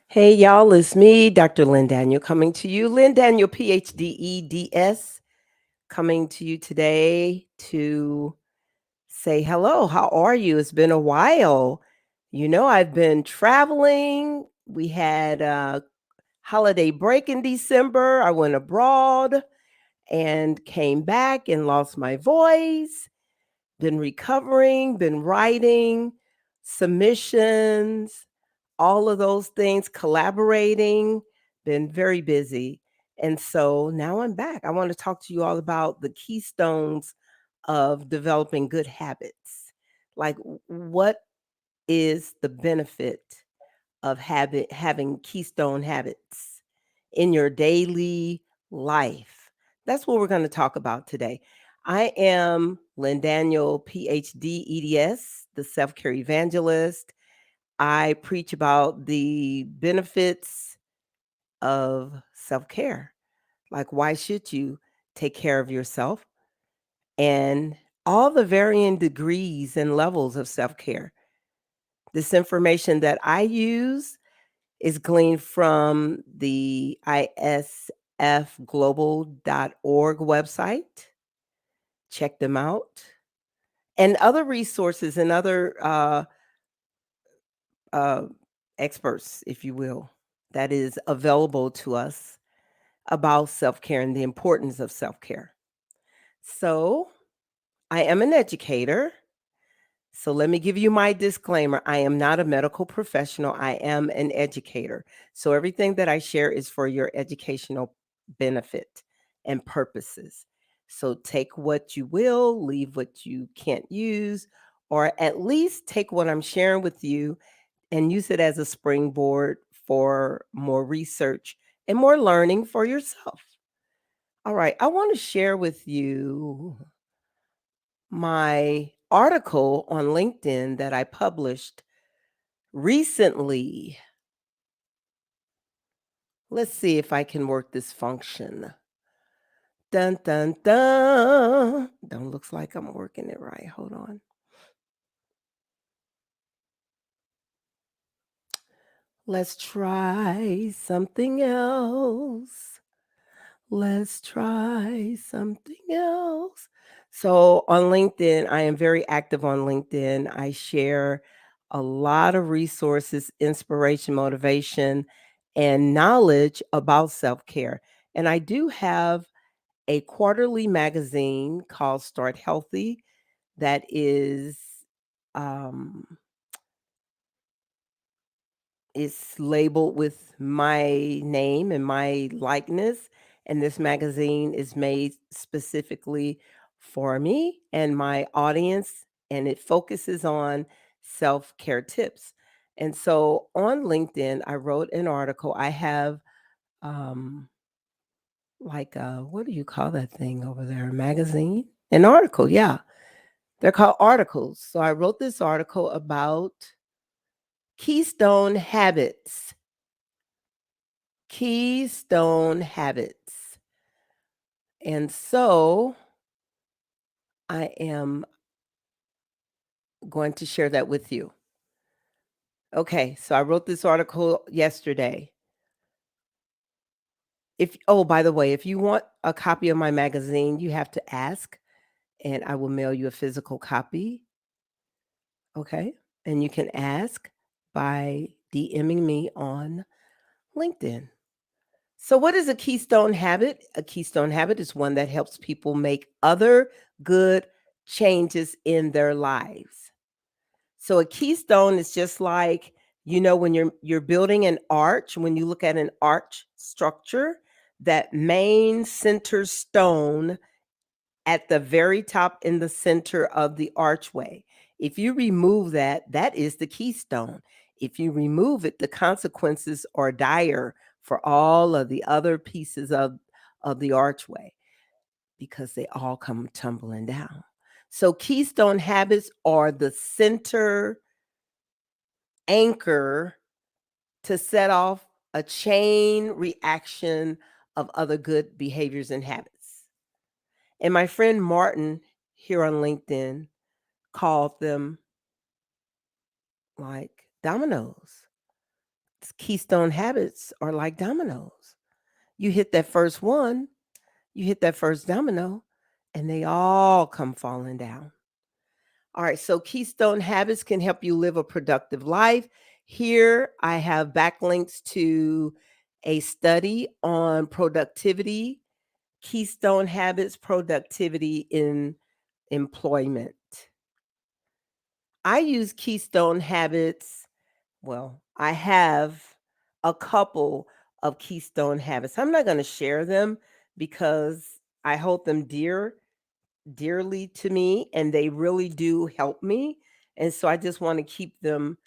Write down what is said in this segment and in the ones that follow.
Hey, y'all, it's me, Dr. Lynn Daniel, coming to you. Lynn Daniel, PhD, EDS, coming to you today to say hello. How are you? It's been a while. I've been traveling. We had a holiday break in December. I went abroad and came back and lost my voice. Been recovering, been writing, submissions, all of those things, collaborating, been very busy. And so now I'm back. I want to talk to you all about the keystones of developing good habits. Like, what is the benefit of having keystone habits in your daily life? That's what we're going to talk about today. I am Lynn Daniel, PhD, EDS, the self care evangelist. I preach about the benefits of self care. Like, why should you take care of yourself? And all the varying degrees and levels of self care. This information that I use is gleaned from the isfglobal.org website. Check them out. And other resources and other uh, experts, if you will, that is available to us about self care and the importance of self care. So, I am an educator. So, let me give you my disclaimer. I am not a medical professional, I am an educator. So, everything that I share is for your educational benefit and purposes. So, take what you will, leave what you can't use, or at least take what I'm sharing with you and use it as a springboard for more research and more learning for yourself. All right, I want to share with you my article on LinkedIn that I published recently. Let's see if I can work this function. Dun dun dun. Don't looks like I'm working it right. Hold on. Let's try something else. Let's try something else. So on LinkedIn, I am very active on LinkedIn. I share a lot of resources, inspiration, motivation, and knowledge about self care. And I do have a quarterly magazine called Start Healthy that is um, it's labeled with my name and my likeness, and this magazine is made specifically for me and my audience, and it focuses on self-care tips. And so on LinkedIn, I wrote an article. I have um what do you call that thing over there? A magazine? An article, yeah. They're called articles. So I wrote this article about keystone habits. Keystone habits. And so I am going to share that with you. Okay, so I wrote this article yesterday. If oh, by the way, if you want a copy of my magazine, you have to ask and I will mail you a physical copy. Okay? And you can ask by DMing me on LinkedIn. So, what is a keystone habit? A keystone habit is one that helps people make other good changes in their lives. So, a keystone is just like, when you're building an arch, when you look at an arch structure, that main center stone at the very top in the center of the archway. If you remove that, that is the keystone. If you remove it, the consequences are dire for all of the other pieces of the archway because they all come tumbling down. So, keystone habits are the center anchor to set off a chain reaction of other good behaviors and habits. And my friend Martin here on LinkedIn called them like dominoes. Keystone habits are like dominoes. You hit that first one, you hit that first domino, and they all come falling down. All right, so Keystone habits can help you live a productive life. Here I have backlinks to a study on productivity, Keystone habits, productivity in employment. I use Keystone habits. Well, I have a couple of Keystone habits. I'm not going to share them because I hold them dearly to me and they really do help me. And so I just want to keep them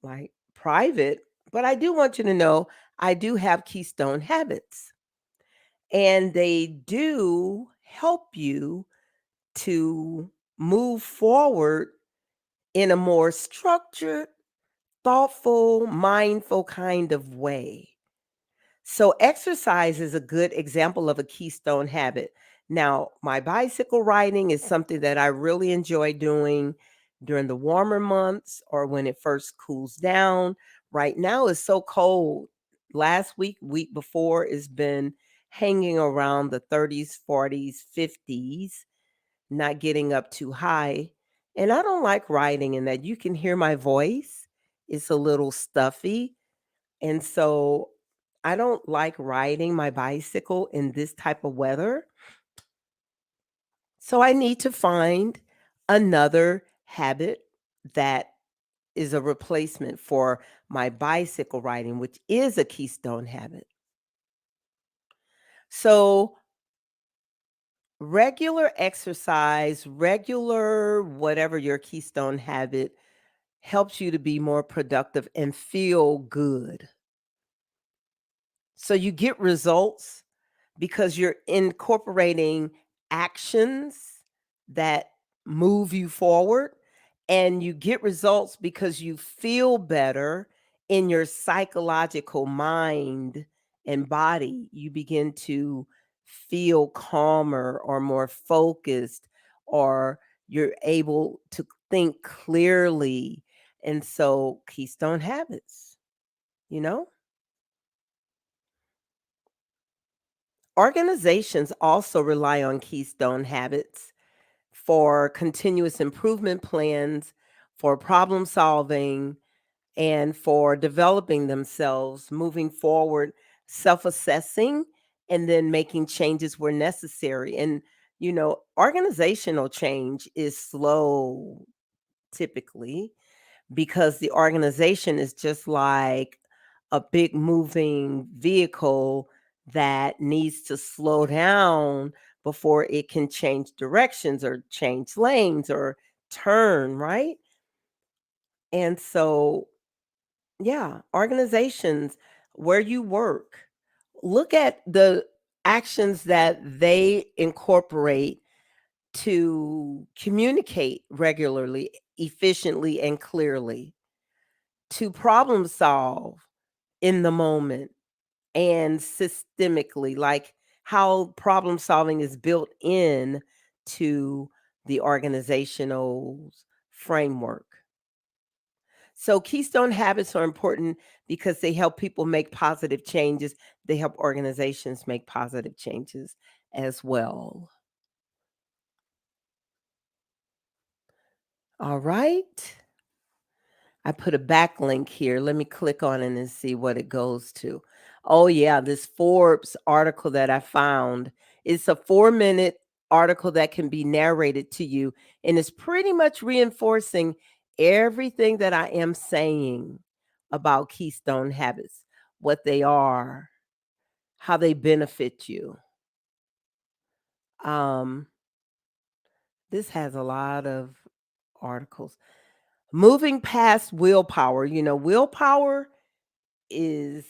like private, but I do want you to know I do have Keystone habits and they do help you to move forward in a more structured, thoughtful, mindful kind of way. So, exercise is a good example of a keystone habit. Now, my bicycle riding is something that I really enjoy doing during the warmer months or when it first cools down. Right now, it's so cold. Last week, week before, it's been hanging around the 30s, 40s, 50s, not getting up too high. And I don't like riding in that. You can hear my voice, it's a little stuffy. And so I don't like riding my bicycle in this type of weather. So I need to find another habit that is a replacement for my bicycle riding, which is a keystone habit. So regular exercise, regular whatever your keystone habit helps you to be more productive and feel good. So you get results because you're incorporating actions that move you forward and you get results because you feel better in your psychological mind and body. You begin to feel calmer or more focused, or you're able to think clearly. And so, keystone habits, you know? Organizations also rely on keystone habits for continuous improvement plans, for problem solving, and for developing themselves, moving forward, self assessing, and then making changes where necessary. And, organizational change is slow typically because the organization is just like a big moving vehicle that needs to slow down before it can change directions or change lanes or turn, right? And so, yeah, organizations where you work, look at the actions that they incorporate to communicate regularly, efficiently, and clearly, to problem solve in the moment and systemically, like how problem solving is built in to the organizational framework. So keystone habits are important because they help people make positive changes. They help organizations make positive changes as well. All right. I put a backlink here. Let me click on it and see what it goes to. Oh, yeah, this Forbes article that I found. It's a 4-minute article that can be narrated to you, and it's pretty much reinforcing everything that I am saying about keystone habits, what they are, how they benefit you. Um, this has a lot of articles. Moving past willpower. Willpower is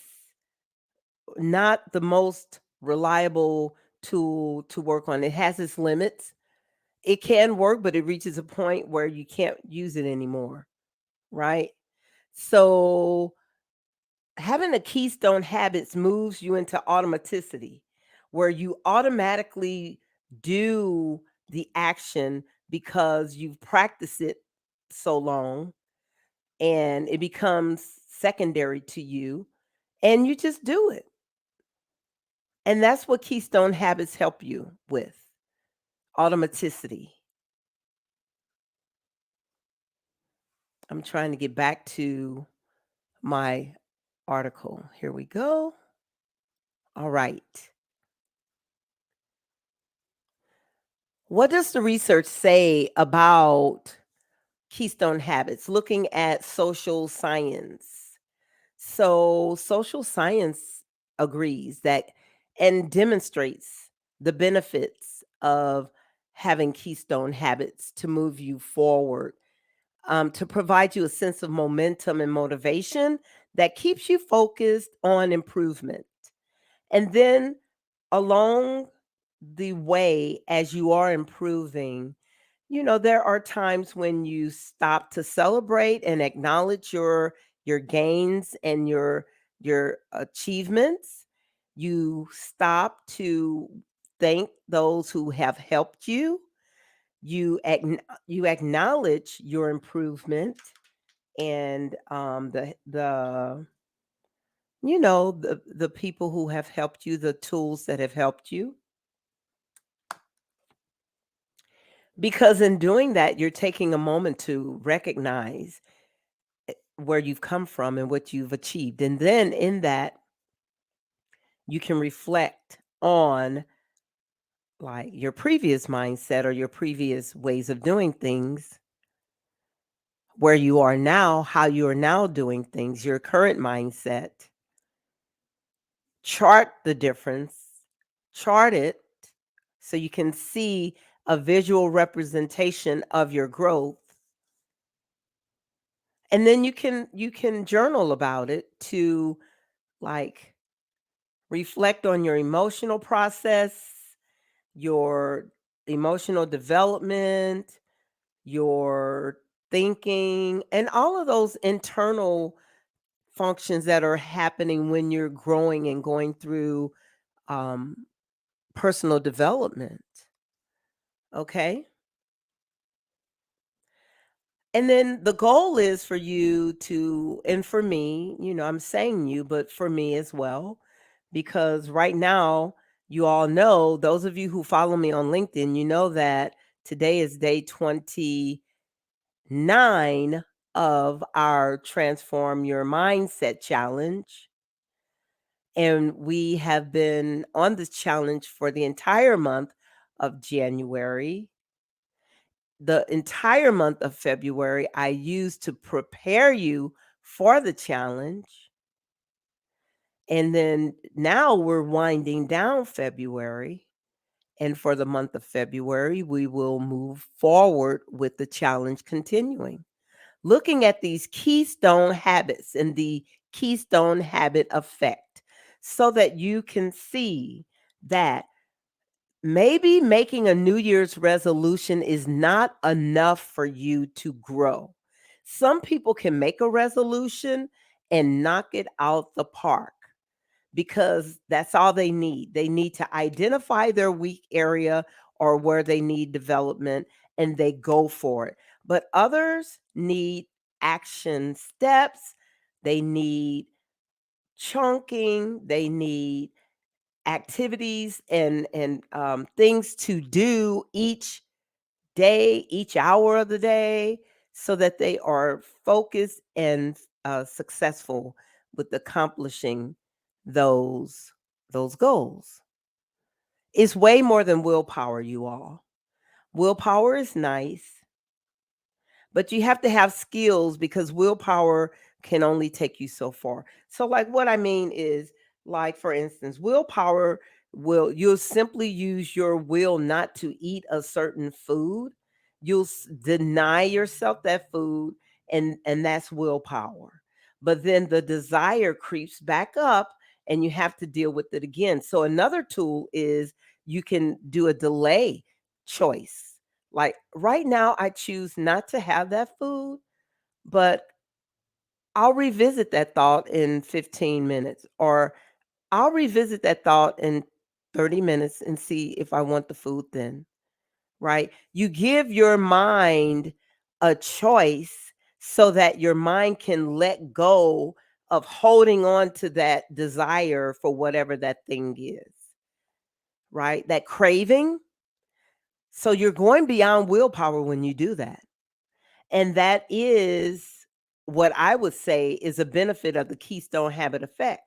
not the most reliable tool to work on. It has its limits. It can work, but it reaches a point where you can't use it anymore, right? So, having a keystone habits moves you into automaticity where you automatically do the action because you've practiced it so long and it becomes secondary to you, and you just do it. And that's what Keystone habits help you with, automaticity. I'm trying to get back to my article. Here we go. All right. What does the research say about Keystone habits? Looking at social science. So, social science agrees that and demonstrates the benefits of having Keystone habits to move you forward, to provide you a sense of momentum and motivation that keeps you focused on improvement. And then along the way, as you are improving, there are times when you stop to celebrate and acknowledge your gains and your achievements. You stop to thank those who have helped you. You acknowledge your improvement and the people who have helped you, the tools that have helped you. Because in doing that, you're taking a moment to recognize where you've come from and what you've achieved. And then in that, you can reflect on like your previous mindset or your previous ways of doing things, where you are now, how you are now doing things, your current mindset. Chart the difference, chart it so you can see a visual representation of your growth. And then you can journal about it to like reflect on your emotional process, your emotional development, your thinking, and all of those internal functions that are happening when you're growing and going through um, personal development. Okay. And then the goal is for you to, and for me, I'm saying you, but for me as well, because right now, you all know, those of you who follow me on LinkedIn, you know that today is day 29 of our Transform Your Mindset Challenge. And we have been on this challenge for the entire month of January. The entire month of February, I used to prepare you for the challenge. And then now we're winding down February. And for the month of February, we will move forward with the challenge continuing. Looking at these keystone habits and the keystone habit effect so that you can see that maybe making a New Year's resolution is not enough for you to grow. Some people can make a resolution and knock it out the park because that's all they need. They need to identify their weak area or where they need development and they go for it. But others need action steps, they need chunking, they need activities and things to do each day, each hour of the day, so that they are focused and successful with accomplishing those those goals. It's way more than willpower, you all. Willpower is nice, but you have to have skills because willpower can only take you so far. So, like, what I mean is, like, for instance, willpower you'll simply use your will not to eat a certain food. You'll deny yourself that food, and that's willpower. But then the desire creeps back up, and you have to deal with it again. So, another tool is you can do a delay choice. Like right now, I choose not to have that food, but I'll revisit that thought in 15 minutes, or I'll revisit that thought in 30 minutes and see if I want the food then, right? You give your mind a choice so that your mind can let go of holding on to that desire for whatever that thing is, right? That craving. So you're going beyond willpower when you do that. And that is what I would say is a benefit of the Keystone habit effect.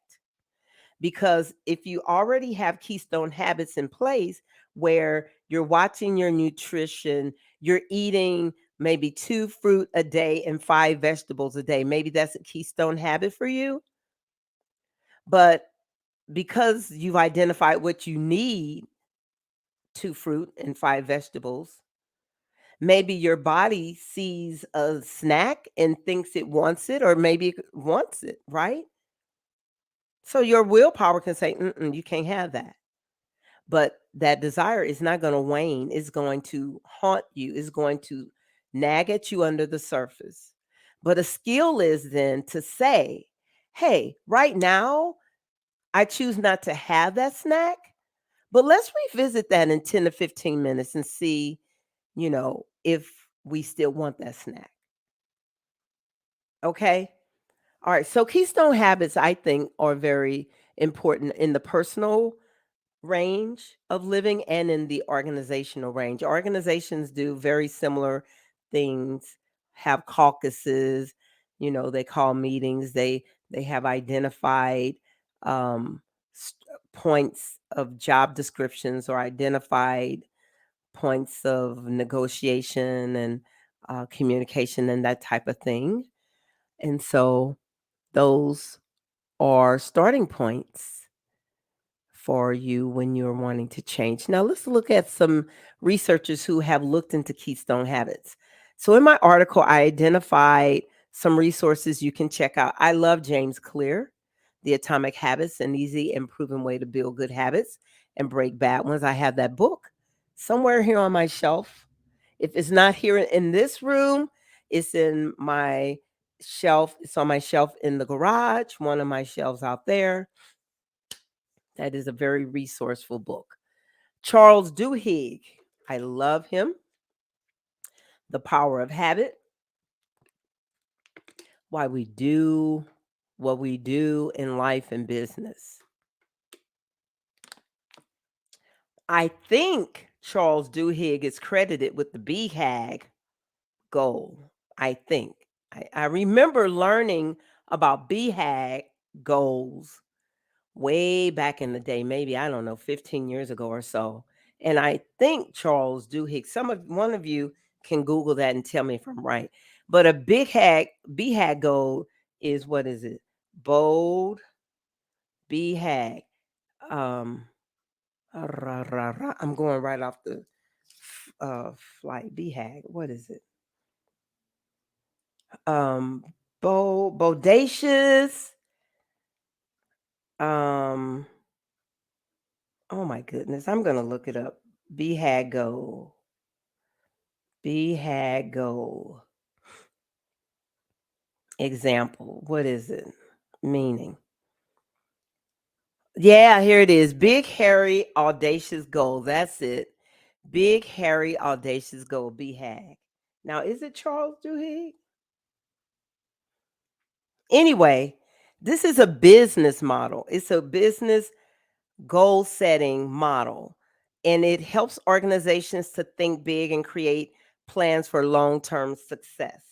Because if you already have Keystone habits in place where you're watching your nutrition, you're eating maybe 2 fruit a day and 5 vegetables a day, maybe that's a Keystone habit for you. But because you've identified what you need, 2 fruit and 5 vegetables, maybe your body sees a snack and thinks it wants it, or maybe it wants it, right? So your willpower can say, mm-mm, you can't have that. But that desire is not going to wane. It's going to haunt you. It's going to nag at you under the surface. But a skill is then to say, hey, right now, I choose not to have that snack, but let's revisit that in 10 to 15 minutes and see, if we still want that snack. Okay. All right. So keystone habits, I think, are very important in the personal range of living and in the organizational range. Organizations do very similar things, have caucuses, they call meetings, they have identified um points of job descriptions or identified points of negotiation and communication and that type of thing. And so those are starting points for you when you're wanting to change. Now, let's look at some researchers who have looked into keystone habits. So, in my article, I identified some resources you can check out. I love James Clear, The Atomic Habits, an easy and proven way to build good habits and break bad ones. I have that book somewhere here on my shelf. If it's not here in this room, it's in my shelf. It's on my shelf in the garage, one of my shelves out there. That is a very resourceful book. Charles Duhigg, I love him. The Power of Habit, Why We Do What We Do in Life and Business. I think Charles Duhigg is credited with the BHAG goal. I think. I remember learning about BHAG goals way back in the day, maybe I don't know, 15 years ago or so. And I think Charles Duhigg, one of you can Google that and tell me if I'm right. But a BHAG goal is, what is it? Bold BHAG. Um I'm going right off the flight. BHAG. What is it? Um Bodacious. Um Oh my goodness, I'm gonna look it up. BHAG goal. BHAG goal. Example. What is it? Meaning. Yeah, here it is. Big, hairy, audacious goal. That's it. Big, hairy, audacious goal. BHAG. Now, is it Charles Duhigg? Anyway, this is a business model. It's a business goal setting model, and it helps organizations to think big and create plans for long term success.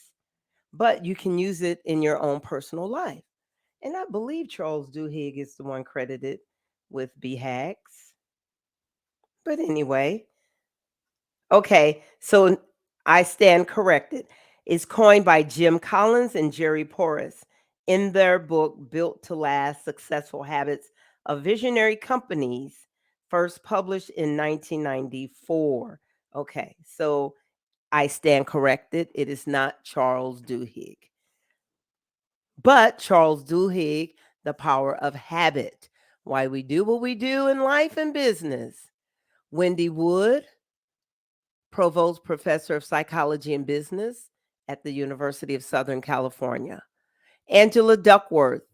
But you can use it in your own personal life. And I believe Charles Duhigg is the one credited with BHAGs. But anyway, okay, so I stand corrected. It's coined by Jim Collins and Jerry Porras in their book, Built to Last Successful Habits of Visionary Companies, first published in 1994. Okay, so I stand corrected. It is not Charles Duhigg, but Charles Duhigg, The Power of Habit, Why We Do What We Do in Life and Business. Wendy Wood, Provost Professor of Psychology and Business at the University of Southern California. Angela Duckworth,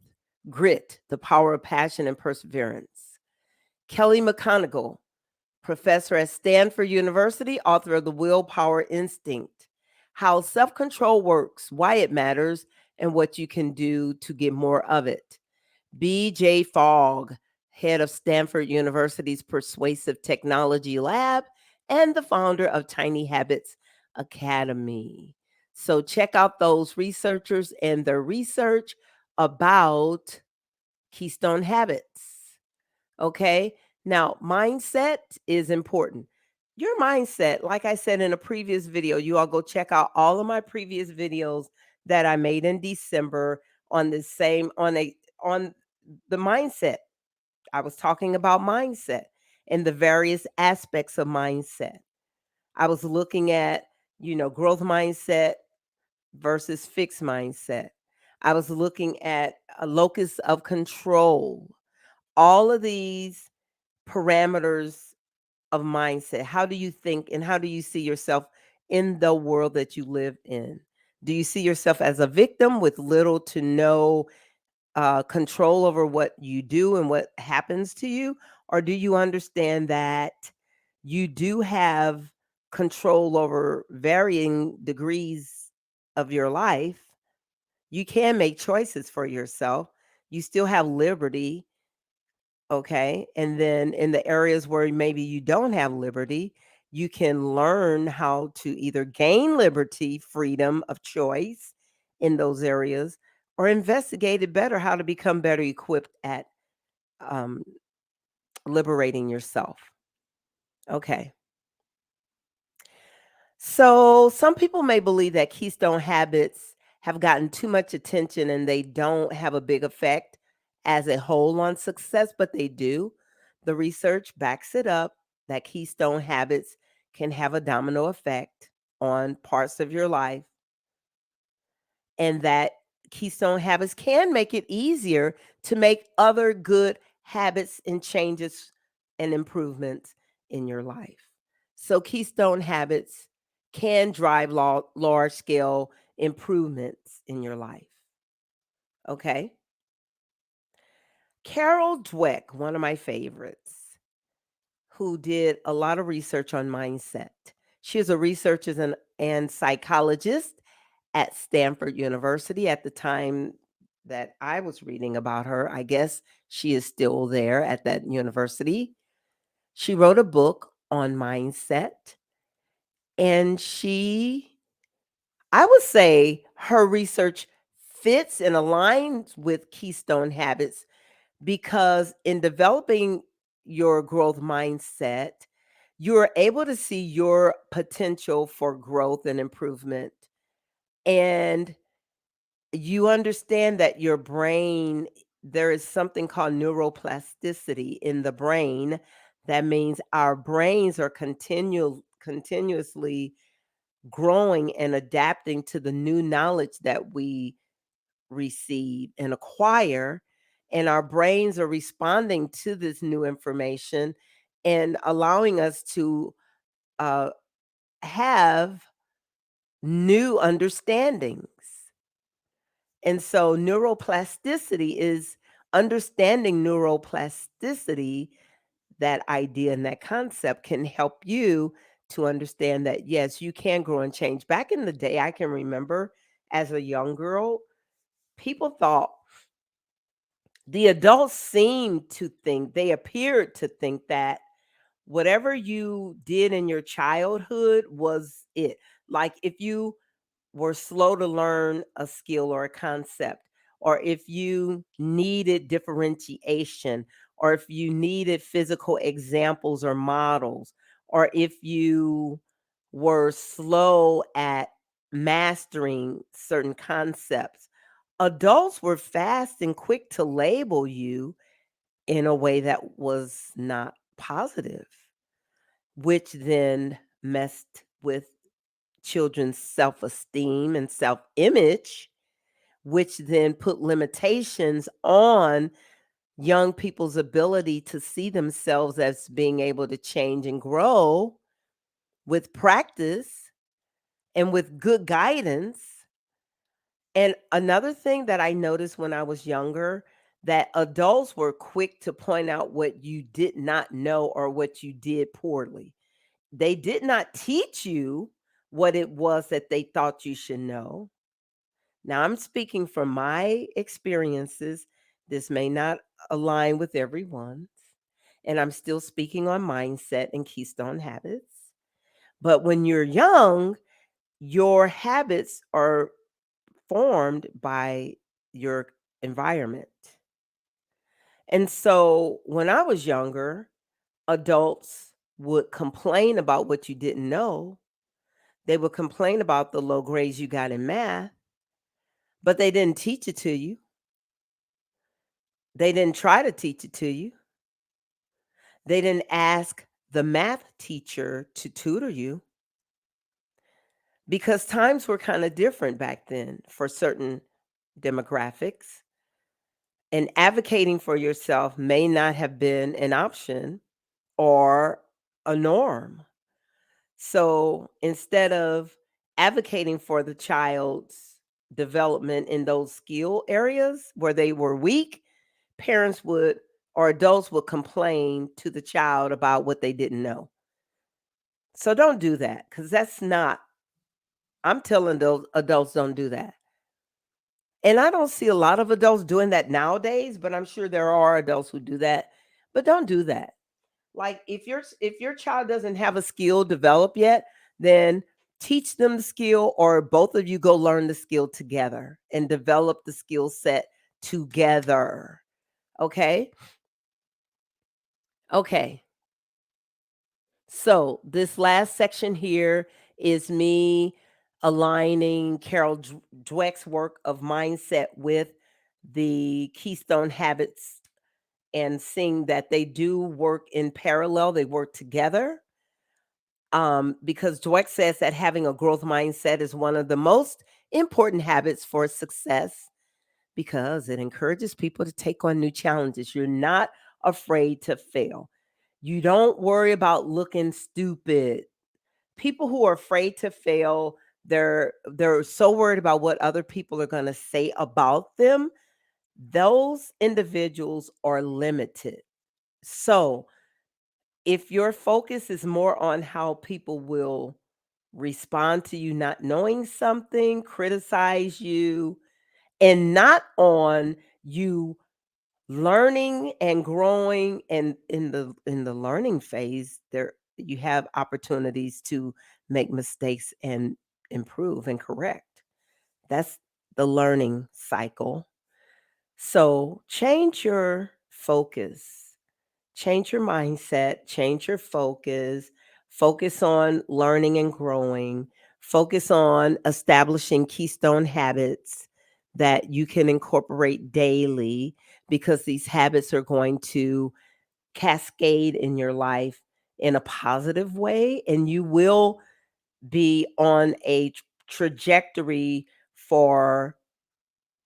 Grit, The Power of Passion and Perseverance. Kelly McConigal, Professor at Stanford University, author of The Willpower Instinct, How Self Control Works, Why It Matters, and what you can do to get more of it. BJ Fogg, head of Stanford University's Persuasive Technology Lab and the founder of Tiny Habits Academy. So check out those researchers and their research about Keystone Habits. Okay. Now, mindset is important. Your mindset, like I said in a previous video, you all go check out all of my previous videos that I made in December on the same on the mindset. I was talking about mindset and the various aspects of mindset. I was looking at, growth mindset versus fixed mindset. I was looking at a locus of control. All of these parameters of mindset. How do you think and how do you see yourself in the world that you live in? Do you see yourself as a victim with little to no control over what you do and what happens to you? Or do you understand that you do have control over varying degrees of your life? You can make choices for yourself. You still have liberty. Okay. And then in the areas where maybe you don't have liberty, you can learn how to either gain liberty, freedom of choice in those areas, or investigate it better, how to become better equipped at um, liberating yourself. Okay. So some people may believe that Keystone habits have gotten too much attention and they don't have a big effect as a whole on success, but they do. The research backs it up that Keystone habits can have a domino effect on parts of your life, and that Keystone habits can make it easier to make other good habits and changes and improvements in your life. So, Keystone habits can drive large scale improvements in your life. Okay. Carol Dweck, one of my favorites, who did a lot of research on mindset. She is a researcher and psychologist at Stanford University at the time that I was reading about her. I guess she is still there at that university. She wrote a book on mindset, and I would say her research fits and aligns with Keystone habits because in developing your growth mindset, you're able to see your potential for growth and improvement. And you understand that your brain, there is something called neuroplasticity in the brain. That means our brains are continuously growing and adapting to the new knowledge that we receive and acquire. And our brains are responding to this new information and allowing us to uh, have new understandings. And so, neuroplasticity is understanding neuroplasticity. That idea and that concept can help you to understand that, yes, you can grow and change. Back in the day, I can remember as a young girl, people thought the adults seemed to think, they appeared to think that whatever you did in your childhood was it. Like if you were slow to learn a skill or a concept, or if you needed differentiation, or if you needed physical examples or models, or if you were slow at mastering certain concepts, adults were fast and quick to label you in a way that was not positive, which then messed with children's self esteem and self image, which then put limitations on young people's ability to see themselves as being able to change and grow with practice and with good guidance. And another thing that I noticed when I was younger, that adults were quick to point out what you did not know or what you did poorly. They did not teach you what it was that they thought you should know. Now, I'm speaking from my experiences. This may not align with everyone's, and I'm still speaking on mindset and keystone habits. But when you're young, your habits are formed by your environment. And so when I was younger, adults would complain about what you didn't know. They would complain about the low grades you got in math, but they didn't teach it to you. They didn't try to teach it to you. They didn't ask the math teacher to tutor you because times were kind of different back then for certain demographics. And advocating for yourself may not have been an option or a norm. So instead of advocating for the child's development in those skill areas where they were weak, parents would or adults would complain to the child about what they didn't know. So don't do that because that's not, I'm telling those adults don't do that. And I don't see a lot of adults doing that nowadays, but I'm sure there are adults who do that. But don't do that. Like if your child doesn't have a skill developed yet, then teach them the skill or both of you go learn the skill together and develop the skill set together. Okay? Okay. So, this last section here is me aligning Carol Dweck's work of mindset with the Keystone habits and seeing that they do work in parallel, they work together. Because Dweck says that having a growth mindset is one of the most important habits for success because it encourages people to take on new challenges. You're not afraid to fail. You don't worry about looking stupid. People who are afraid to fail, they're so worried about what other people are going to say about them. Those individuals are limited. So, if your focus is more on how people will respond to you not knowing something, criticize you, and not on you learning and growing, and in the learning phase there you have opportunities to make mistakes and improve and correct. That's the learning cycle. So change your focus, change your mindset, change your focus, focus on learning and growing, focus on establishing keystone habits that you can incorporate daily because these habits are going to cascade in your life in a positive way and you will be on a trajectory for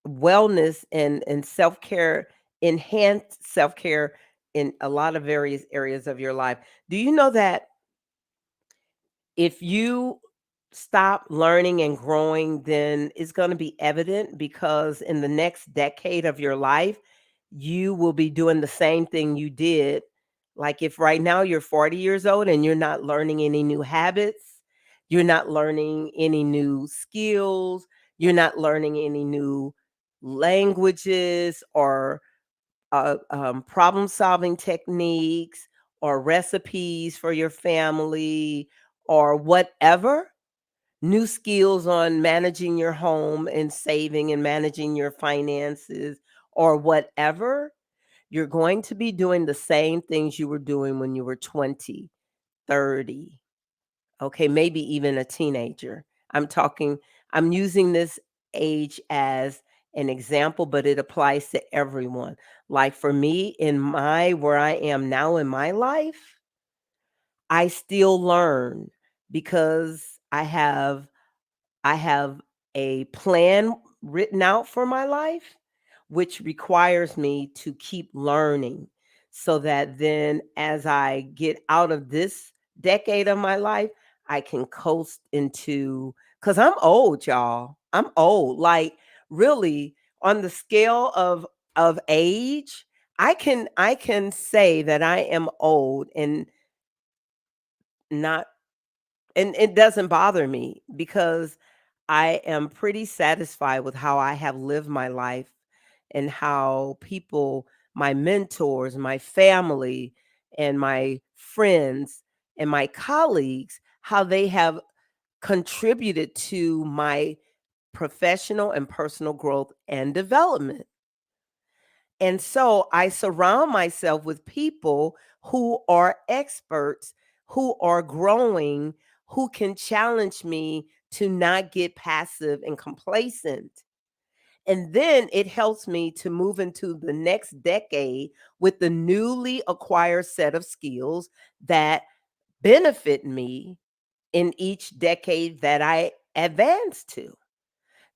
wellness and self-care, enhanced self-care in a lot of various areas of your life. Do you know that if you stop learning and growing, then it's going to be evident because in the next decade of your life, you will be doing the same thing you did. Like if right now you're 40 years old and you're not learning any new habits, you're not learning any new skills, you're not learning any new languages or problem solving techniques or recipes for your family or whatever, new skills on managing your home and saving and managing your finances or whatever, you're going to be doing the same things you were doing when you were 20, 30. Okay, maybe even a teenager. I'm using this age as an example, but it applies to everyone. Like for me, in my where I am now in my life, I still learn because I have a plan written out for my life, which requires me to keep learning so that then as I get out of this decade of my life, I can coast into because I'm old, y'all. I'm old. Like really on the scale of age, I can say that I am old and not and it doesn't bother me because I am pretty satisfied with how I have lived my life and how people, my mentors, my family, and my friends and my colleagues, how they have contributed to my professional and personal growth and development. And so I surround myself with people who are experts, who are growing, who can challenge me to not get passive and complacent. And then it helps me to move into the next decade with the newly acquired set of skills that benefit me in each decade that I advance to.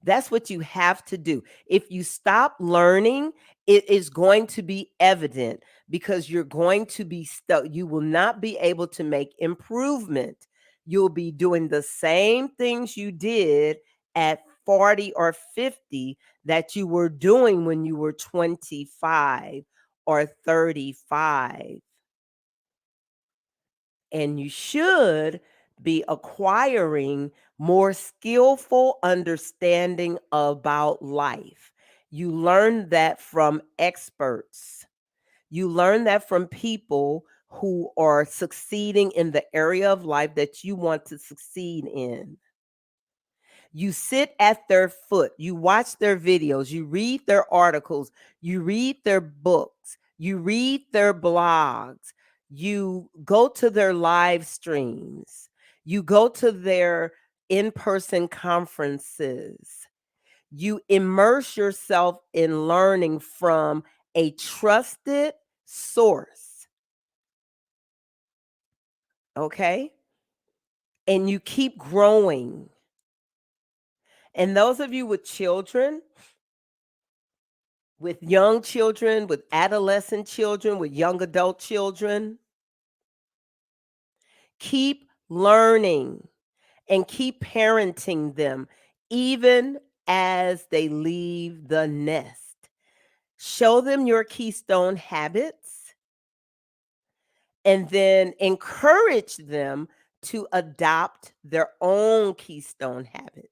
That's what you have to do. If you stop learning, it is going to be evident because you're going to be stuck. You will not be able to make improvement. You'll be doing the same things you did at 40 or 50 that you were doing when you were 25 or 35. And you should be acquiring more skillful understanding about life. You learn that from experts. You learn that from people who are succeeding in the area of life that you want to succeed in. You sit at their foot, you watch their videos, you read their articles, you read their books, you read their blogs, you go to their live streams, you go to their in person conferences, you immerse yourself in learning from a trusted source, okay? And you keep growing. And those of you with children, with young children, with adolescent children, with young adult children. Keep learning and keep parenting them even as they leave the nest. Show them your keystone habits and then encourage them to adopt their own keystone habits.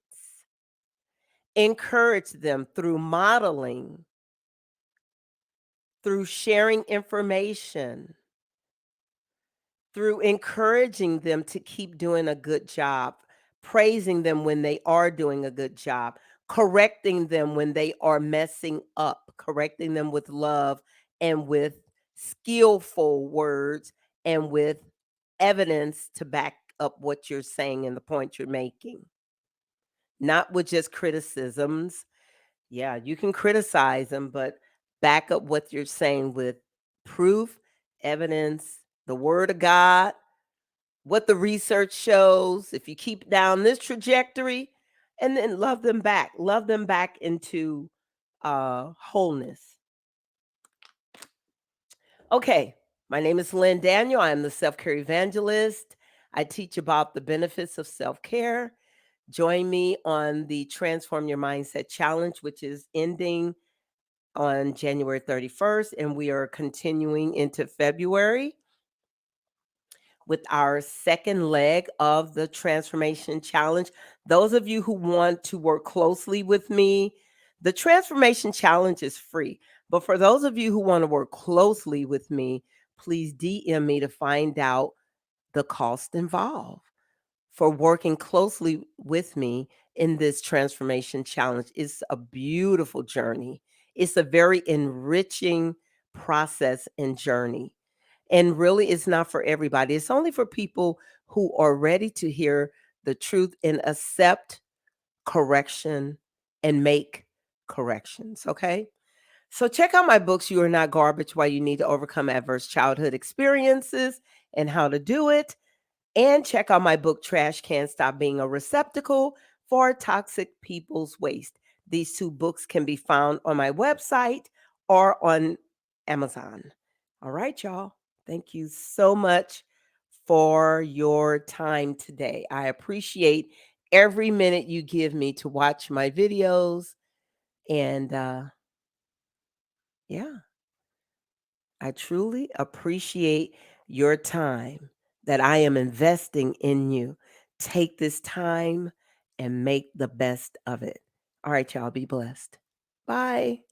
Encourage them through modeling, through sharing information, through encouraging them to keep doing a good job, praising them when they are doing a good job, correcting them when they are messing up, correcting them with love and with skillful words and with evidence to back up what you're saying and the point you're making, not with just criticisms. Yeah, you can criticize them, but back up what you're saying with proof, evidence, the word of God, what the research shows. If you keep down this trajectory, and then love them back into wholeness. Okay, my name is Lynn Daniel. I am the self-care evangelist. I teach about the benefits of self-care. Join me on the Transform Your Mindset Challenge, which is ending on January 31st, and we are continuing into February with our second leg of the Transformation Challenge. Those of you who want to work closely with me, the Transformation Challenge is free. But for those of you who want to work closely with me, please DM me to find out the cost involved for working closely with me in this transformation challenge. It's a beautiful journey. It's a very enriching process and journey. And really, it's not for everybody. It's only for people who are ready to hear the truth and accept correction and make corrections. Okay. So check out my books, You Are Not Garbage, Why You Need to Overcome Adverse Childhood Experiences and How to Do It. And check out my book, Trash Can Stop Being a Receptacle for Toxic People's Waste. These two books can be found on my website or on Amazon. All right, y'all. Thank you so much for your time today. I appreciate every minute you give me to watch my videos. And yeah, I truly appreciate your time that I am investing in you. Take this time and make the best of it. All right, y'all, be blessed. Bye.